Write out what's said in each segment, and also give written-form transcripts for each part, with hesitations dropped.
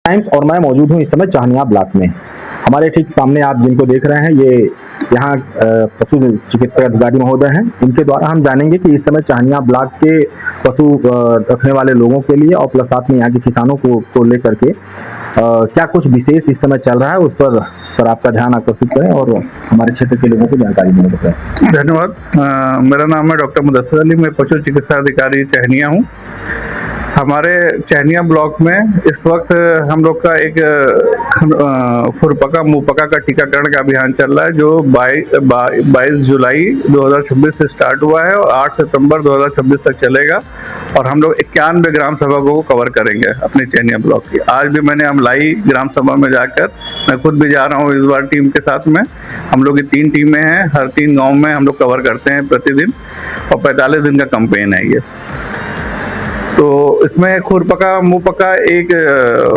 Times और मैं मौजूद हूँ इस समय चाहनिया ब्लॉक में। हमारे ठीक सामने आप जिनको देख रहे हैं ये यहाँ पशु चिकित्सक अधिकारी महोदय हैं। इनके द्वारा हम जानेंगे कि इस समय चाहनिया ब्लॉक के पशु रखने वाले लोगों के लिए और प्लस साथ में यहाँ के किसानों को लेकर के क्या कुछ विशेष इस समय चल रहा है, उस पर सर आपका ध्यान आकर्षित करें और हमारे क्षेत्र के लोगों को जानकारी देने को करें। धन्यवाद। मेरा नाम है डॉक्टर मुदस्सिर अली, मैं पशु चिकित्सा अधिकारी चहनिया हूँ। हमारे चहनिया ब्लॉक में इस वक्त हम लोग का एक खुरपका मुंहपका का टीकाकरण का अभियान चल रहा है, जो 22 जुलाई 2026 से स्टार्ट हुआ है और 8 सितंबर 2026 तक चलेगा। और हम लोग 91 ग्राम सभा को कवर करेंगे अपने चहनिया ब्लॉक की। आज भी मैंने अमलाई ग्राम सभा में जाकर, मैं खुद भी जा रहा हूँ इस बार टीम के साथ में। हम लोग की 3 टीमें हैं, हर 3 गाँव में हम लोग कवर करते हैं प्रतिदिन, और 45 दिन का कैंपेन है ये। तो इसमें खुरपका मुंहपका एक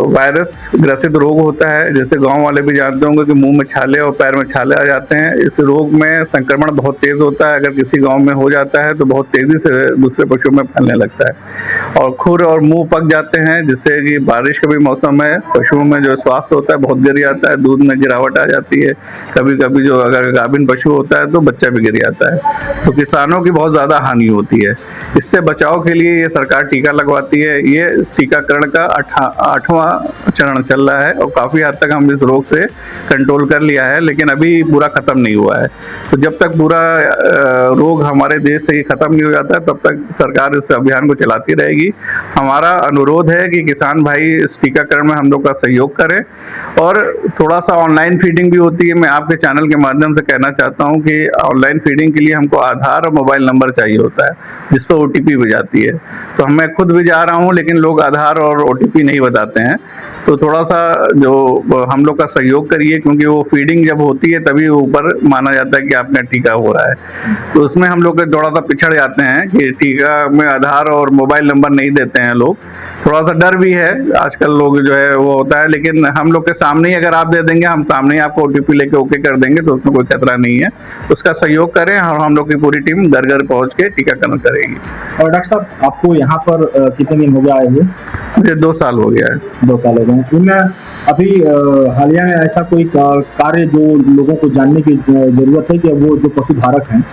वायरस ग्रसित रोग होता है, जैसे गांव वाले भी जानते होंगे कि मुंह में छाले और पैर में छाले आ जाते हैं। इस रोग में संक्रमण बहुत तेज होता है, अगर किसी गांव में हो जाता है तो बहुत तेजी से दूसरे पशुओं में फैलने लगता है और खुर और मुंह पक जाते हैं, जिससे कि बारिश का भी मौसम है, पशुओं में जो स्वास्थ्य होता है बहुत गिर जाता है, दूध में गिरावट आ जाती है। कभी कभी जो अगर गाभिन पशु होता है तो बच्चा भी गिर जाता है, तो किसानों की बहुत ज़्यादा हानि होती है। इससे बचाव के लिए ये सरकार टीका लगवाती है। ये इस टीकाकरण का 8वां चरण चल रहा है और काफी हद तक हम इस रोग से कंट्रोल कर लिया है, लेकिन अभी पूरा खत्म नहीं हुआ है। तो जब तक पूरा रोग हमारे देश से खत्म नहीं हो जाता तब तक सरकार इस अभियान को चलाती रहेगी। हमारा अनुरोध है कि किसान भाई इस टीकाकरण में हम लोग का सहयोग करें, और थोड़ा सा ऑनलाइन फीडिंग भी होती है। मैं आपके चैनल के माध्यम से कहना चाहता हूँ कि ऑनलाइन फीडिंग के लिए हमको आधार और मोबाइल नंबर चाहिए होता है, जिस पर OTP भी जाती है। तो मैं खुद भी जा रहा हूँ, लेकिन लोग आधार और OTP नहीं बताते हैं। तो थोड़ा सा जो हम लोग का सहयोग करिए, क्योंकि वो फीडिंग जब होती है तभी ऊपर माना जाता है कि आपका टीका हो रहा है। तो उसमें हम लोग थोड़ा सा पिछड़ जाते हैं कि टीका में आधार और मोबाइल नंबर नहीं देते हैं लोग। थोड़ा सा डर भी है, आजकल लोग जो है वो होता है, लेकिन हम लोग के सामने ही अगर आप दे देंगे, हम सामने ही आपको OTP लेके ओके कर देंगे, तो उसमें कोई खतरा नहीं है। उसका सहयोग करें और हम लोग की पूरी टीम घर घर पहुँच के टीकाकरण करेगी। और डॉक्टर साहब, आपको यहाँ पर कितने दिन हो गया आए हुए? मुझे 2 साल हो गया है। 2 साल हो गए। इनमें अभी हालिया में ऐसा कोई कार्य जो लोगों को जानने की जरूरत है कि वो जो पशुधारक हैं,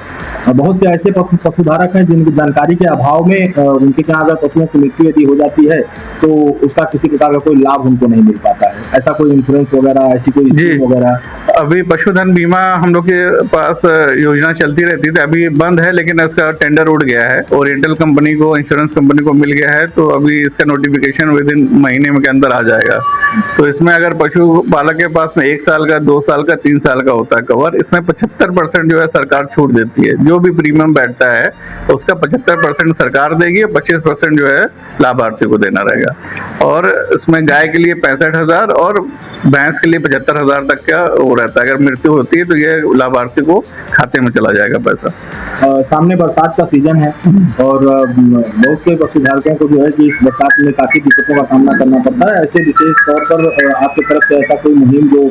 बहुत से ऐसे पशुधारक हैं जिनकी जानकारी के अभाव में उनके यहाँ अगर पशुओं की मृत्यु यदि हो जाती है तो उसका किसी प्रकार का कोई लाभ उनको नहीं मिल पाता है। ऐसा कोई इंश्योरेंस वगैरह, ऐसी कोई स्कीम वगैरह? अभी पशुधन बीमा हम लोग के पास योजना चलती रहती थी, अभी बंद है, लेकिन इसका टेंडर उड़ गया है। ओरिएंटल कंपनी को, इंश्योरेंस कंपनी को मिल गया है, तो अभी इसका नोटिफिकेशन विदिन महीने के अंदर आ जाएगा। तो इसमें अगर पशुपालक के पास में 1 साल का, 2 साल का, 3 साल का होता है कवर, इसमें 75% जो है सरकार छूट देती है। जो भी प्रीमियम बैठता है उसका 75% सरकार देगी, 25% जो है लाभार्थी को देना रहेगा। और इसमें गाय के लिए 65,000 और भैंस के लिए 75,000 तक का वो रहता है। अगर मृत्यु होती है तो ये लाभार्थी को खाते में चला जाएगा पैसा। सामने बरसात का सीजन है और बहुत से पशुधारकों को जो है कि इस बरसात में काफी दिक्कतों का सामना करना पड़ता है। ऐसे विशेष तौर पर आपकी तरफ से ऐसा कोई मुहिम जो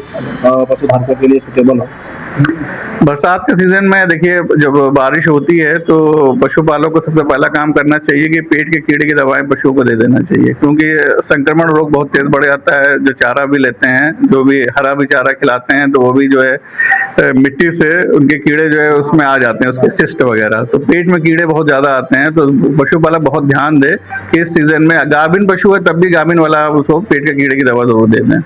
पशुधारकों के लिए सुटेबल हो? बरसात के सीजन में देखिए, जब बारिश होती है तो पशुपालक को सबसे पहला काम करना चाहिए कि पेट के कीड़े की दवाएं पशुओं को दे देना चाहिए, क्योंकि संक्रमण रोग बहुत तेज बढ़ जाता है। जो चारा भी लेते हैं, जो भी हरा भी चारा खिलाते हैं, तो वो भी जो है मिट्टी से उनके कीड़े जो है उसमें आ जाते हैं, उसके सिस्ट वगैरह। तो पेट में कीड़े बहुत ज्यादा आते हैं, तो पशुपालक बहुत ध्यान दे कि इस सीजन में गाभिन पशु है तब भी गाभिन वाला उसको पेट के कीड़े की दवा जरूर दे दें।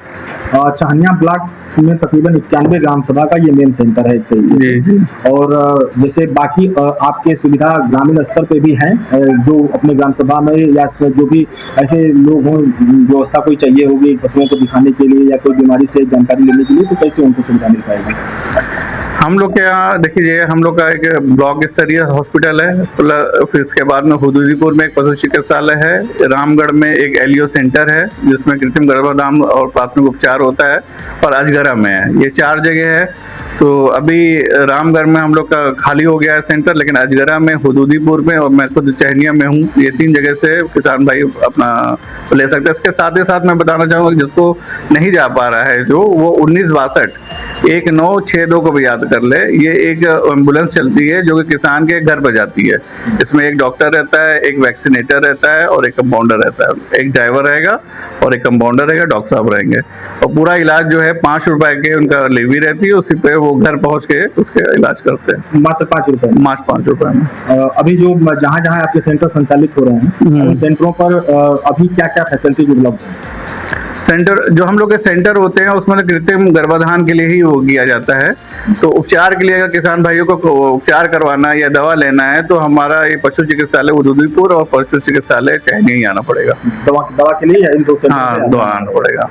चाहनिया ब्लॉक में तकरीबन 91 ग्राम सभा का ये मेन सेंटर है जी। और जैसे बाकी आपके सुविधा ग्रामीण स्तर पे भी हैं, जो अपने ग्राम सभा में या जो भी ऐसे लोग हों, व्यवस्था कोई चाहिए होगी पशुओं को दिखाने के लिए या कोई बीमारी से जानकारी लेने के लिए, तो कैसे उनको सुविधा मिल पाएगी? हम लोग के यहाँ देखिए, हम लोग का एक ब्लॉक स्तरीय हॉस्पिटल है, फिर इसके बाद में हुदूदीपुर में एक पशु चिकित्सालय है, रामगढ़ में एक LEO सेंटर है जिसमें कृत्रिम गर्भाधान और प्राथमिक उपचार होता है, और अजगरा में है। ये 4 जगह है। तो अभी रामगढ़ में हम लोग का खाली हो गया है सेंटर, लेकिन अजगरा में, हुदूदीपुर में और मैं खुद चहनिया में हूँ। ये 3 जगह से किसान भाई अपना ले सकते हैं। इसके साथ ही साथ मैं बताना चाहूँगा कि जिसको नहीं जा पा रहा है जो, वो 1962 को भी याद कर ले। ये एक एम्बुलेंस चलती है जो कि किसान के घर पर जाती है। इसमें एक डॉक्टर रहता है, एक वैक्सीनेटर रहता है और एक कंपाउंडर रहता है। एक ड्राइवर रहेगा और एक कंपाउंडर रहेगा, डॉक्टर साहब रहेंगे, और पूरा इलाज जो है 5 रुपए के उनका लेवी रहती है, उसी पे वो घर पहुंच के उसके इलाज करते हैं, मात्र 5 रुपए। मात्र 5 रुपए में। अभी जो जहाँ जहाँ आपके सेंटर संचालित हो रहे हैं, उन सेंटरों पर अभी क्या क्या फैसिलिटीज उपलब्ध है? सेंटर जो हम लोग के सेंटर होते हैं उसमें तो कृत्रिम गर्भाधान के लिए ही वो किया जाता है। तो उपचार के लिए अगर किसान भाइयों को उपचार करवाना है या दवा लेना है तो हमारा ये पशु चिकित्सालय हुदूदीपुर और पशु चिकित्सालय चहनिया ही आना पड़ेगा। दवा के लिए या इन 2 सेंटर? हाँ, दवा आना पड़ेगा।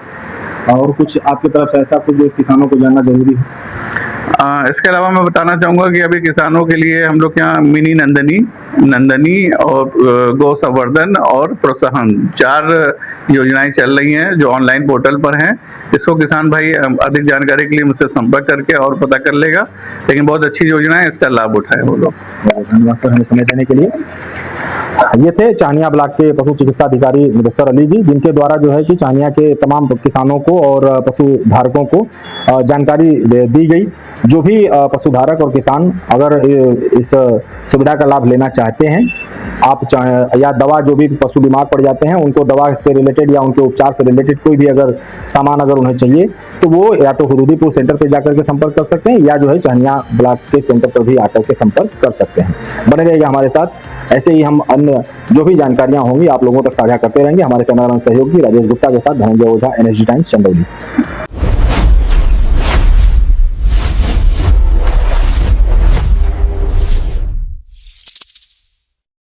और कुछ आपकी तरफ से ऐसा कुछ जो किसानों को जानना जरूरी है? इसके अलावा मैं बताना चाहूँगा कि अभी किसानों के लिए हम लोग यहाँ मिनी नंदनी और गौ संवर्धन और प्रोत्साहन 4 योजनाएं चल रही हैं जो ऑनलाइन पोर्टल पर हैं। इसको किसान भाई अधिक जानकारी के लिए मुझसे संपर्क करके और पता कर लेगा, लेकिन बहुत अच्छी योजना है, इसका लाभ उठाए वो लोग। धन्यवाद सर हमें समय देने के लिए। ये थे चाहनिया ब्लॉक के पशु चिकित्सा अधिकारी मुदस्सर अली जी, जिनके द्वारा जो है कि चाहनिया के तमाम किसानों को और पशु धारकों को जानकारी दी गई। जो भी पशुधारक और किसान अगर इस सुविधा का लाभ लेना चाहते हैं, आप या दवा, जो भी पशु बीमार पड़ जाते हैं उनको दवा से रिलेटेड या उनके उपचार से रिलेटेड कोई भी अगर सामान अगर उन्हें चाहिए तो वो या तो हुदूदीपुर सेंटर पे जाकर के संपर्क कर सकते हैं या जो है चाहनिया ब्लॉक के सेंटर पर भी आकर के संपर्क कर सकते हैं। बने रहिएगा हमारे साथ, ऐसे ही हम अन्य जो भी जानकारियां होंगी आप लोगों तक साझा करते रहेंगे। हमारे कैमरामैन सहयोगी राजेश गुप्ता के साथ धनंजय ओझा, NSG टाइम्स, चंदौली।